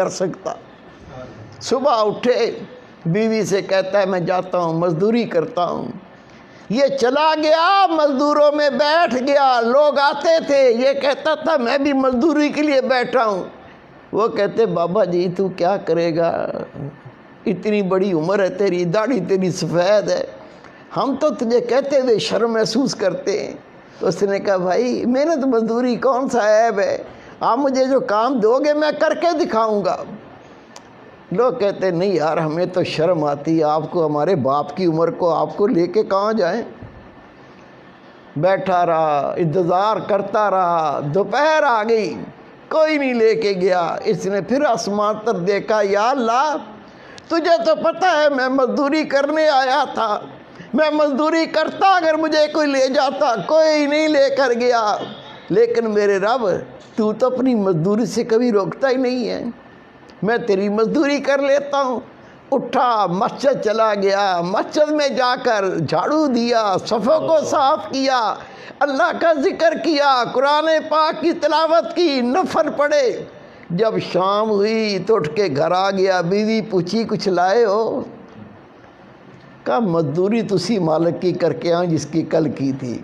کر سکتا۔ صبح اٹھے، بیوی سے کہتا ہے میں جاتا ہوں مزدوری کرتا ہوں۔ یہ چلا گیا، مزدوروں میں بیٹھ گیا، لوگ آتے تھے، یہ کہتا تھا میں بھی مزدوری کے لیے بیٹھا ہوں۔ وہ کہتے بابا جی تو کیا کرے گا، اتنی بڑی عمر ہے تیری، داڑھی تیری سفید ہے، ہم تو تجھے کہتے ہوئے شرم محسوس کرتے ہیں۔ اس نے کہا بھائی محنت مزدوری کون سا عیب ہے، آپ مجھے جو کام دو گے میں کر کے دکھاؤں گا۔ لوگ کہتے نہیں یار ہمیں تو شرم آتی ہے، آپ کو ہمارے باپ کی عمر کو آپ کو لے کے کہاں جائیں۔ بیٹھا رہا، انتظار کرتا رہا، دوپہر آ گئی، کوئی نہیں لے کے گیا۔ اس نے پھر آسمان پر دیکھا، یا اللہ تجھے تو پتہ ہے میں مزدوری کرنے آیا تھا، میں مزدوری کرتا اگر مجھے کوئی لے جاتا، کوئی نہیں لے کر گیا، لیکن میرے رب تو اپنی مزدوری سے کبھی روکتا ہی نہیں ہے، میں تیری مزدوری کر لیتا ہوں۔ اٹھا مسجد چلا گیا، مسجد میں جا کر جھاڑو دیا، صفوں کو صاف کیا، اللہ کا ذکر کیا، قرآن پاک کی تلاوت کی، نفل پڑھے۔ جب شام ہوئی تو اٹھ کے گھر آ گیا، بیوی پوچھی کچھ لائے ہو؟ کہا مزدوری تسی مالک کی کر کے آؤں جس کی کل کی تھی۔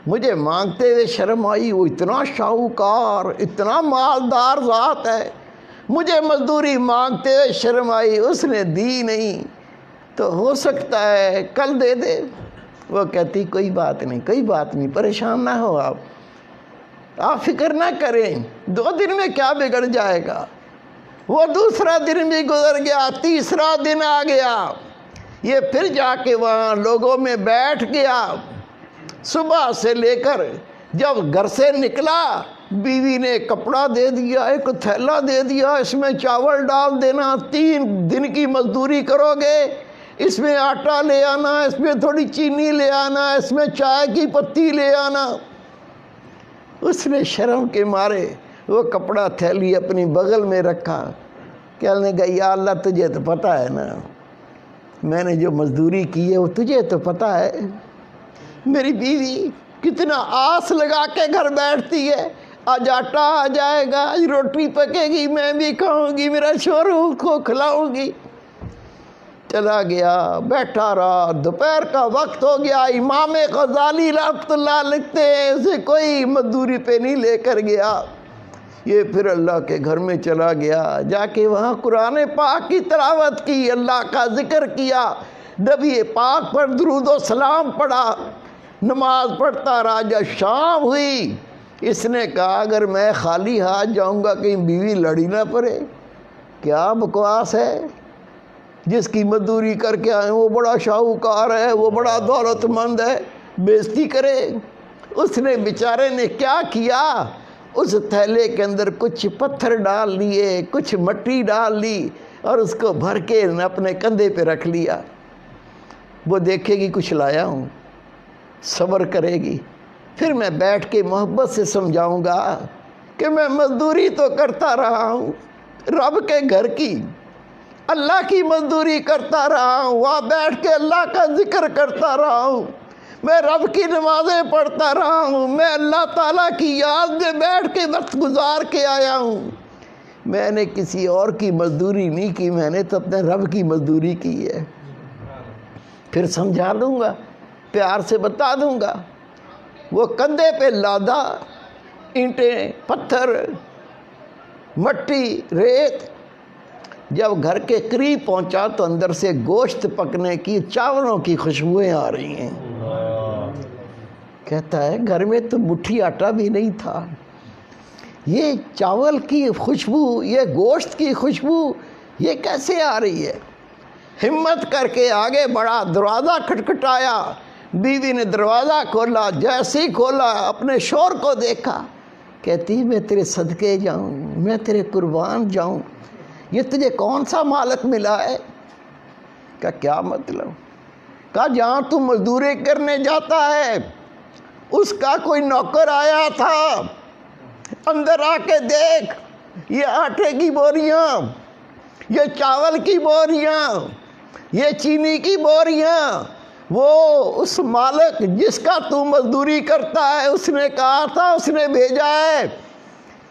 مجھے مانگتے ہوئے شرم آئی، وہ اتنا شاہوکار اتنا مالدار ذات ہے، مجھے مزدوری مانگتے ہوئے شرم آئی، اس نے دی نہیں، تو ہو سکتا ہے کل دے دے۔ وہ کہتی کوئی بات نہیں، کوئی بات نہیں، پریشان نہ ہو آپ فکر نہ کریں، 2 دن میں کیا بگڑ جائے گا۔ وہ دوسرا دن بھی گزر گیا، تیسرا دن آ گیا، یہ پھر جا کے وہاں لوگوں میں بیٹھ گیا۔ صبح سے لے کر جب گھر سے نکلا، بیوی نے کپڑا دے دیا، ایک تھیلا دے دیا، اس میں چاول ڈال دینا، 3 دن کی مزدوری کرو گے، اس میں آٹا لے آنا، اس میں تھوڑی چینی لے آنا، اس میں چائے کی پتی لے آنا۔ اس نے شرم کے مارے وہ کپڑا تھیلی اپنی بغل میں رکھا، کہنے لگا یا اللہ تجھے تو پتہ ہے نا میں نے جو مزدوری کی ہے وہ تجھے تو پتہ ہے۔ میری بیوی کتنا آس لگا کے گھر بیٹھتی ہے، آج آٹا آ جائے گا، آج روٹی پکے گی، میں بھی کھاؤں گی، میرا شوہر کو کھلاؤں گی۔ چلا گیا، بیٹھا رہا، دوپہر کا وقت ہو گیا، امام غزالی رحمۃ اللہ لکھتے ہیں اسے کوئی مزدوری پہ نہیں لے کر گیا۔ یہ پھر اللہ کے گھر میں چلا گیا، جا کے وہاں قرآن پاک کی تلاوت کی، اللہ کا ذکر کیا، نبی پاک پر درود و سلام پڑھا، نماز پڑھتا رہا۔ جب شام ہوئی اس نے کہا اگر میں خالی ہاتھ جاؤں گا کہیں بیوی لڑی نہ پڑے، کیا بکواس ہے، جس کی مزدوری کر کے آئے وہ بڑا شاہوکار ہے، وہ بڑا دولت مند ہے، بےزتی کرے۔ اس نے بیچارے نے کیا کیا، اس تھیلے کے اندر کچھ پتھر ڈال لیے، کچھ مٹی ڈال لی اور اس کو بھر کے اپنے کندھے پہ رکھ لیا۔ وہ دیکھے گی کچھ لایا ہوں، صبر کرے گی، پھر میں بیٹھ کے محبت سے سمجھاؤں گا کہ میں مزدوری تو کرتا رہا ہوں، رب کے گھر کی، اللہ کی مزدوری کرتا رہا ہوں، وہاں بیٹھ کے اللہ کا ذکر کرتا رہا ہوں، میں رب کی نمازیں پڑھتا رہا ہوں، میں اللہ تعالیٰ کی یاد میں بیٹھ کے وقت گزار کے آیا ہوں، میں نے کسی اور کی مزدوری نہیں کی، میں نے تو اپنے رب کی مزدوری کی ہے۔ پھر سمجھا دوں گا، پیار سے بتا دوں گا۔ وہ کندھے پہ لادا، اینٹیں، پتھر، مٹی، ریت، جب گھر کے قریب پہنچا تو اندر سے گوشت پکنے کی، چاولوں کی خوشبوئیں آ رہی ہیں۔ کہتا ہے گھر میں تو مٹھی آٹا بھی نہیں تھا، یہ چاول کی خوشبو، یہ گوشت کی خوشبو یہ کیسے آ رہی ہے؟ ہمت کر کے آگے بڑھا، دروازہ کھٹکھٹایا، بیوی نے دروازہ کھولا، جیسے ہی کھولا اپنے شوہر کو دیکھا، کہتی میں تیرے صدقے جاؤں، میں تیرے قربان جاؤں، یہ تجھے کون سا مالک ملا ہے؟ کہا کیا مطلب؟ کہا جہاں تو مزدوری کرنے جاتا ہے اس کا کوئی نوکر آیا تھا، اندر آ کے دیکھ، یہ آٹے کی بوریاں، یہ چاول کی بوریاں، یہ چینی کی بوریاں، وہ اس مالک جس کا تو مزدوری کرتا ہے اس نے کہا تھا، اس نے بھیجا ہے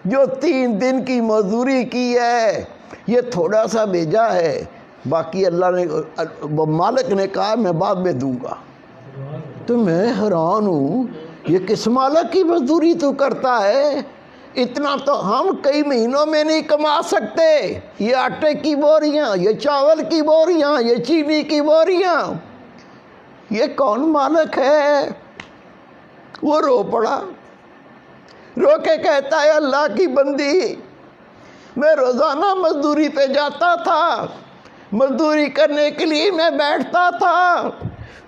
جو 3 دن کی مزدوری کی ہے یہ تھوڑا سا بھیجا ہے، باقی اللہ نے مالک نے کہا میں بعد میں دوں گا۔ تو میں حیران ہوں، یہ کس مالک کی مزدوری تو کرتا ہے؟ اتنا تو ہم کئی مہینوں میں نہیں کما سکتے۔ یہ آٹے کی بوریاں، یہ چاول کی بوریاں، یہ چینی کی بوریاں، یہ کون مالک ہے؟ وہ رو پڑا، رو کے کہتا ہے اللہ کی بندی، میں روزانہ مزدوری پہ جاتا تھا، مزدوری کرنے کے لیے میں بیٹھتا تھا،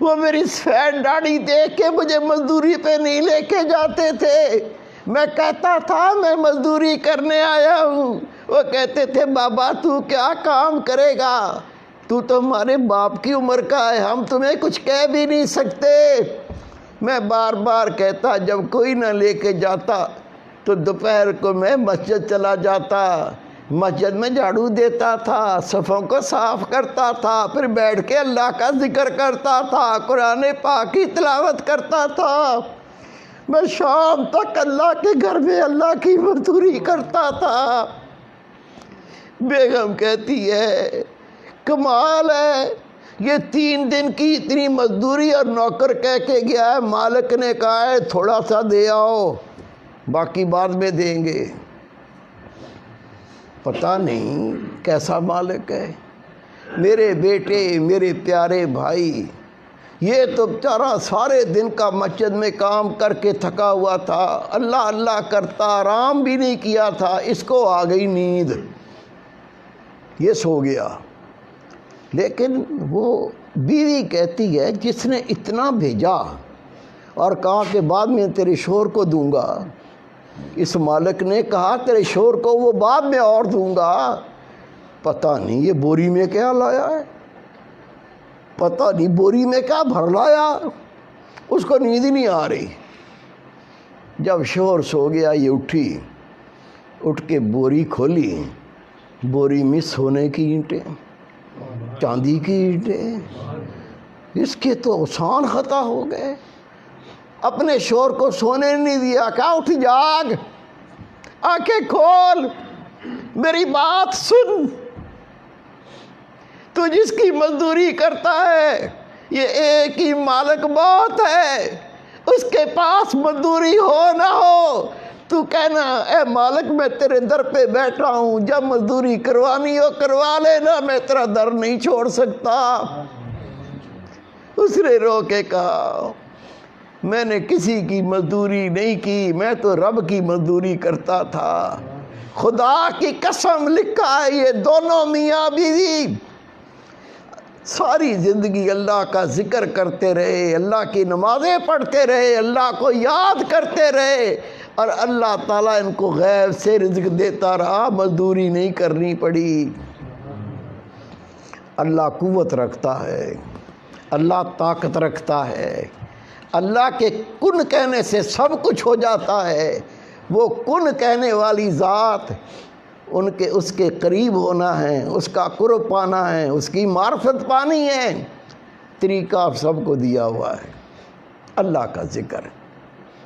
وہ میری سفید داڑھی دیکھ کے مجھے مزدوری پہ نہیں لے کے جاتے تھے۔ میں کہتا تھا میں مزدوری کرنے آیا ہوں، وہ کہتے تھے بابا تو کیا کام کرے گا، تو ہمارے باپ کی عمر کا ہے، ہم تمہیں کچھ کہہ بھی نہیں سکتے۔ میں بار بار کہتا جب کوئی نہ لے کے جاتا تو دوپہر کو میں مسجد چلا جاتا، مسجد میں جھاڑو دیتا تھا، صفوں کو صاف کرتا تھا، پھر بیٹھ کے اللہ کا ذکر کرتا تھا، قرآن پاک کی تلاوت کرتا تھا، میں شام تک اللہ کے گھر میں اللہ کی مزدوری کرتا تھا۔ بیگم کہتی ہے کمال ہے، یہ 3 دن کی اتنی مزدوری اور نوکر کہہ کے گیا ہے، مالک نے کہا ہے تھوڑا سا دے آؤ، باقی بعد میں دیں گے۔ پتہ نہیں کیسا مالک ہے۔ میرے بیٹے، میرے پیارے بھائی، یہ تو بیچارہ سارے دن کا مسجد میں کام کر کے تھکا ہوا تھا، اللہ اللہ کرتا، آرام بھی نہیں کیا تھا، اس کو آ گئی نیند، یہ سو گیا۔ لیکن وہ بیوی کہتی ہے جس نے اتنا بھیجا اور کہا کہ بعد میں تیرے شوہر کو دوں گا، اس مالک نے کہا تیرے شوہر کو وہ بعد میں اور دوں گا، پتہ نہیں یہ بوری میں کیا لایا ہے، پتہ نہیں بوری میں کیا بھر لایا، اس کو نیند ہی نہیں آ رہی۔ جب شوہر سو گیا یہ اٹھی، اٹھ کے بوری کھولی، بوری میں سونے کی اینٹیں، چاندی کی اینٹیں، اس کے تو آسان خطا ہو گئے۔ اپنے شوہر کو سونے نہیں دیا، کہا اٹھ جاگ، آنکھیں کھول، میری بات سن، تو جس کی مزدوری کرتا ہے یہ ایک ہی مالک بہت ہے، اس کے پاس مزدوری ہو نہ ہو تو کہنا اے مالک میں تیرے در پہ بیٹھا ہوں، جب مزدوری کروانی ہو کروا لینا، میں تیرا در نہیں چھوڑ سکتا۔ اس نے رو کے کہا میں نے کسی کی مزدوری نہیں کی، میں تو رب کی مزدوری کرتا تھا، خدا کی قسم لکھا ہے یہ دونوں میاں بیوی ساری زندگی اللہ کا ذکر کرتے رہے، اللہ کی نمازیں پڑھتے رہے، اللہ کو یاد کرتے رہے، اور اللہ تعالیٰ ان کو غیب سے رزق دیتا رہا، مزدوری نہیں کرنی پڑی۔ اللہ قوت رکھتا ہے، اللہ طاقت رکھتا ہے، اللہ کے کن کہنے سے سب کچھ ہو جاتا ہے۔ وہ کن کہنے والی ذات، اس کے قریب ہونا ہے، اس کا قرب پانا ہے، اس کی معرفت پانی ہے، طریقہ آپ سب کو دیا ہوا ہے، اللہ کا ذکر۔